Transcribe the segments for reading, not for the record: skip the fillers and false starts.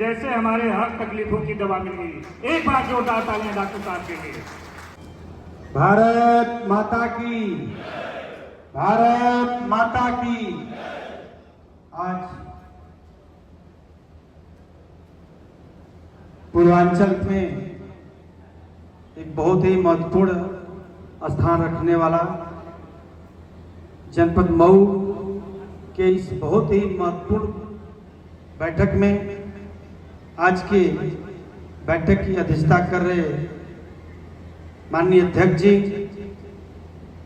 जैसे हमारे हर तकलीफों की दवा मिल गई। एक बार जोरदार तालियां डॉक्टर साहब के लिए। भारत माता की, भारत माता की। आज पूर्वांचल में एक बहुत ही महत्वपूर्ण स्थान रखने वाला जनपद मऊ के इस बहुत ही महत्वपूर्ण बैठक में आज की बैठक की अध्यक्षता कर रहे माननीय अध्यक्ष जी,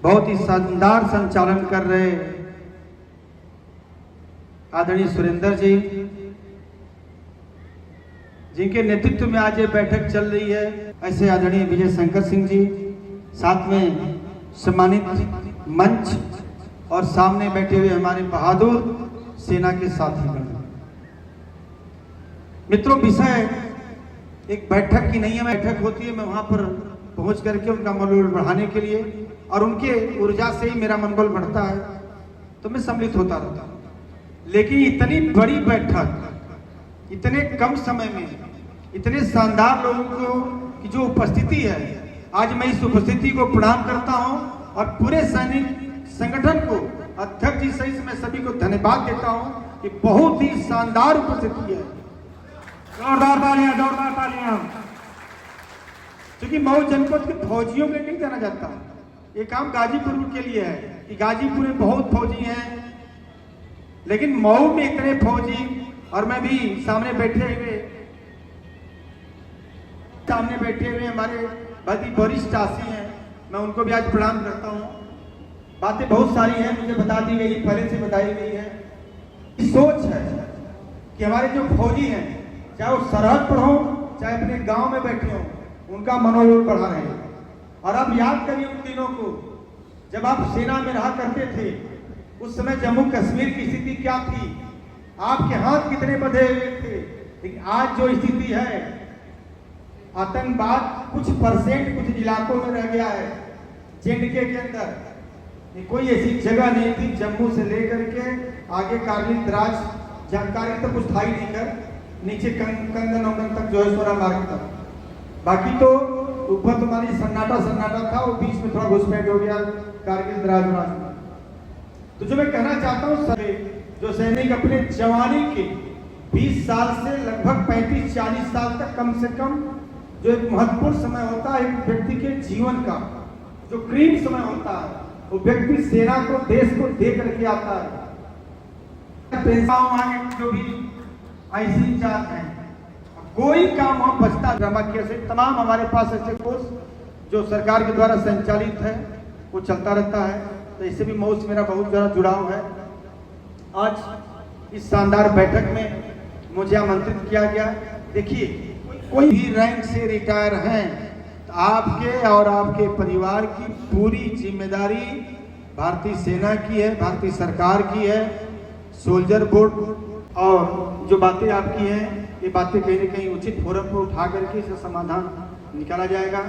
बहुत ही शानदार संचालन कर रहे आदरणीय सुरेंद्र जी, जिनके नेतृत्व में आज ये बैठक चल रही है, ऐसे आदरणीय विजय शंकर सिंह जी, साथ में सम्मानित मंच और सामने बैठे हुए हमारे बहादुर सेना के साथीगण। मित्रों, विषय एक बैठक की नहीं है, बैठक होती है मैं वहां पर पहुंच करके उनका मनोबल बढ़ाने के लिए, और उनके ऊर्जा से ही मेरा मनोबल बढ़ता है तो मैं सम्मिलित होता रहता हूं। लेकिन इतनी बड़ी बैठक इतने कम समय में इतने शानदार लोगों को की जो उपस्थिति है, आज मैं इस उपस्थिति को प्रणाम करता हूं और पूरे सैनिक संगठन को, अध्यक्ष जी सहित मैं सभी को धन्यवाद देता हूं कि बहुत ही शानदार उपस्थिति है। जोरदार तालियां, जोरदार तालियां। क्योंकि मऊ जनपद के फौजियों में नहीं जाना जाता, ये काम गाजीपुर के लिए है कि गाजीपुर में बहुत फौजी हैं, लेकिन मऊ में इतने फौजी, और मैं भी सामने बैठे हुए हमारे बहुत ही वरिष्ठ आसी हैं, मैं उनको भी आज प्रणाम करता हूं। बातें बहुत सारी हैं, मुझे बता दी गई, पहले से बताई गई है। सोच है कि हमारे जो फौजी हैं, चाहे वो सरहद पर हो चाहे अपने गांव में बैठे हो, उनका मनोबल बढ़ा रहे हैं। और आप याद करिए उन दिनों को जब आप सेना में रहा करते थे, उस समय जम्मू कश्मीर की स्थिति क्या थी, आपके हाथ कितने बंधे हुए थे। लेकिन आज जो स्थिति है, आतंकवाद कुछ परसेंट कुछ इलाकों में रह गया है। जेएंडके के अंदर कोई ऐसी जगह नहीं थी जम्मू से लेकर के आगे कारगिल द्रास जानकारी तक कुछ था ही नहीं कर, नीचे कंगन औंगन तक जो है सोरा मार्ग तक, बाकी तो ऊपर तुम्हारी सन्नाटा था, वो बीच में थोड़ा घुसपैठ हो गया कारगिल द्रास में। तो जो मैं कहना चाहता हूँ, सभी जो सैनिक अपने जवानी के 20 साल से लगभग 35-40 साल तक कम से कम जो एक महत्वपूर्ण समय होता है एक व्यक्ति के जीवन का, जो क्रीम समय होता है, वो व्यक्ति सेना को, देश को दे करके आता है। जो भी ऐसी जात है, कोई काम हम बचता रमाकिया से तमाम हमारे पास ऐसे कोर्स जो सरकार के द्वारा संचालित है, वो चलता रहता है। तो इससे भी मऊ से मेरा बहुत ज़्यादा जुड़ाव है। आज इस शानदार बैठक में मुझे आमंत्रित किया गया। देखिए, कोई भी रैंक से रिटायर हैं तो आपके और आपके परिवार की पूरी जिम्मेदारी भारतीय सेना की है, भारतीय सरकार की है, सोल्जर बोर्ड। और जो बातें आपकी हैं, ये बातें कहीं न कहीं उचित फोरम पर उठा करके इसका समाधान निकाला जाएगा।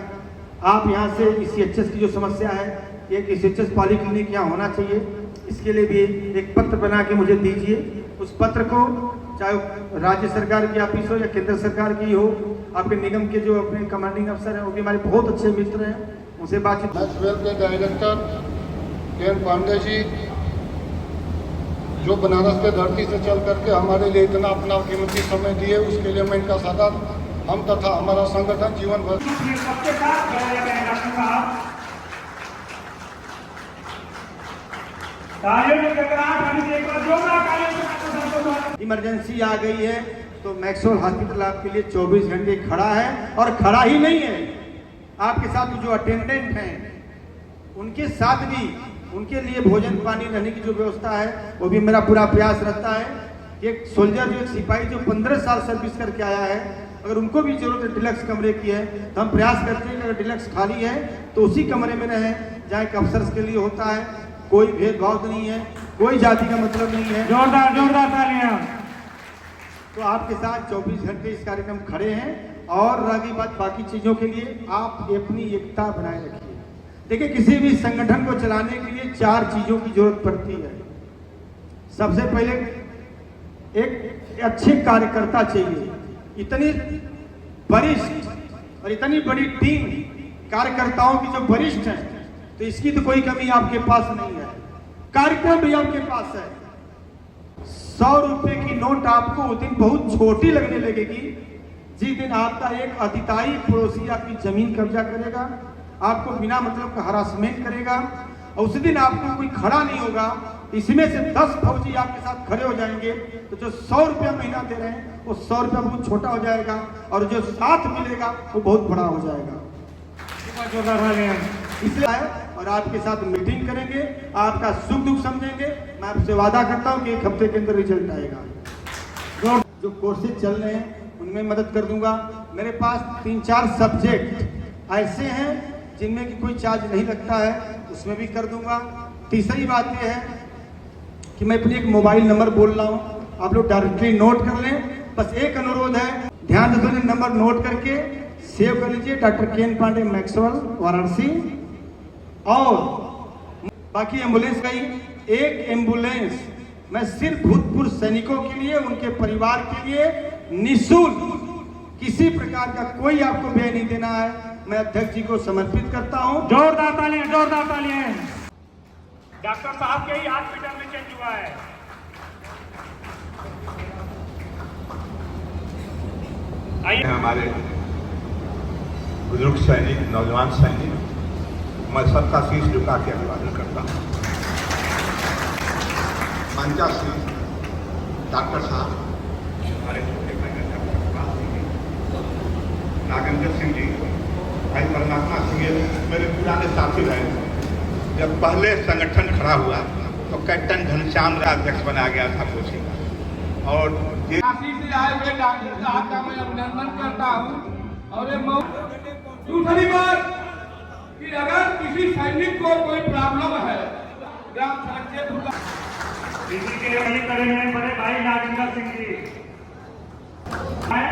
आप यहाँ से सीएचएस की जो समस्या है, एक सीएचएस पॉलीक्लिनिक यहाँ होना चाहिए, इसके लिए भी एक पत्र बना के मुझे दीजिए। उस पत्र को चाहे राज्य सरकार की ऑफिस हो या केंद्र सरकार की हो, आपके निगम के जो अपने कमांडिंग अफसर हैं, वो भी हमारे बहुत अच्छे मित्र हैं, उनसे बातचीत। के डायरेक्टर के पांडे जी, जो बनारस के धरती से चल करके हमारे लिए इतना अपना कीमती समय दिए, उसके लिए मैं इनका सादा हम तथा हमारा संगठन जीवन भर। इमरजेंसी आ गई है तो मैक्सवेल हॉस्पिटल आपके लिए 24 घंटे खड़ा है, और खड़ा ही नहीं है, आपके साथ जो अटेंडेंट हैं उनके साथ भी उनके लिए भोजन पानी रहने की जो व्यवस्था है, वो भी मेरा पूरा प्रयास रहता है। एक सोल्जर जो एक सिपाही जो 15 साल सर्विस करके आया है, अगर उनको भी जरूरत है डिलक्स कमरे की है, तो हम प्रयास करते हैं कि अगर डिलक्स खाली है तो उसी कमरे में रहें जहाँ एक अफसर्स के लिए होता है। कोई भेदभाव नहीं है, कोई जाति का मतलब नहीं है। जोरदार तालियां। तो आपके साथ 24 घंटे इस कार्यक्रम खड़े हैं, और रही बात बाकी चीजों के लिए, आप अपनी एकता बनाए रखिए। देखिए, किसी भी संगठन को चलाने के लिए 4 चीजों की जरूरत पड़ती है। सबसे पहले एक अच्छे कार्यकर्ता चाहिए, इतनी वरिष्ठ और इतनी बड़ी टीम कार्यकर्ताओं की जो वरिष्ठ है, तो इसकी तो कोई कमी आपके पास नहीं है। कार्यक्रम भी आपके पास है। 100 रुपए की नोट आपको उस दिन बहुत छोटी लगने लगेगी जिस दिन आपका एक अतिताई पड़ोसी आपकी जमीन कब्जा करेगा, आपको बिना मतलब का हरासमेंट करेगा, और उस दिन आपको कोई खड़ा नहीं होगा। इसमें से 10 फौजी आपके साथ खड़े हो जाएंगे, तो जो 100 रुपया महीना दे रहे हैं वो 100 रुपया बहुत छोटा हो जाएगा, और जो साथ मिलेगा वो बहुत बड़ा हो जाएगा। इसलिए आए और आपके साथ मीटिंग करेंगे, आपका सुख दुख समझेंगे। मैं आपसे वादा करता हूँ कि 1 हफ्ते के अंदर रिजल्ट आएगा। जो कोर्सेज चल रहे हैं उनमें मदद कर दूंगा। मेरे पास 3-4 सब्जेक्ट ऐसे हैं जिनमें कि कोई चार्ज नहीं लगता है, उसमें भी कर दूंगा। तीसरी बात यह है कि मैं अपनी एक मोबाइल नंबर बोल रहा हूँ, आप लोग डायरेक्टली नोट कर लें। बस एक अनुरोध है, ध्यान से सुनिए, नंबर नोट करके सेव कर लीजिए। Doctor K N Pandey Maxwell, Varanasi. और बाकी एम्बुलेंस का ही एक एम्बुलेंस मैं सिर्फ भूतपूर्व सैनिकों के लिए, उनके परिवार के लिए निःशुल्क, किसी प्रकार का कोई आपको व्यय नहीं देना है, मैं अध्यक्ष जी को समर्पित करता हूं। जोरदार तालियां, जोरदार तालियां। डॉक्टर साहब के ही हॉस्पिटल में चेंज हुआ है। आइए हमारे बुजुर्ग सैनिक, नौजवान सैनिक, मैं सबका शीश झुका के अभिवादन करता हूँ। मंचा श्री डॉक्टर साहब, हमारे छोटे भाई नागेंद्र सिंह जी, भाई परमात्मा सिंह, मेरे पुराने साथी रहे। जब पहले संगठन खड़ा हुआ तो कैप्टन घनश्याम राय अध्यक्ष बनाया गया था कोची का, और ये काशी से आए हुए डॉक्टर साहब का मैं अभिनंदन करता हूँ। और ये दूसरी बात कि अगर किसी सैनिक को कोई प्रॉब्लम है, ग्राम सड़क क्षेत्र इसी के लिए करेंगे बड़े भाई नागेंद्र सिंह जी। मैं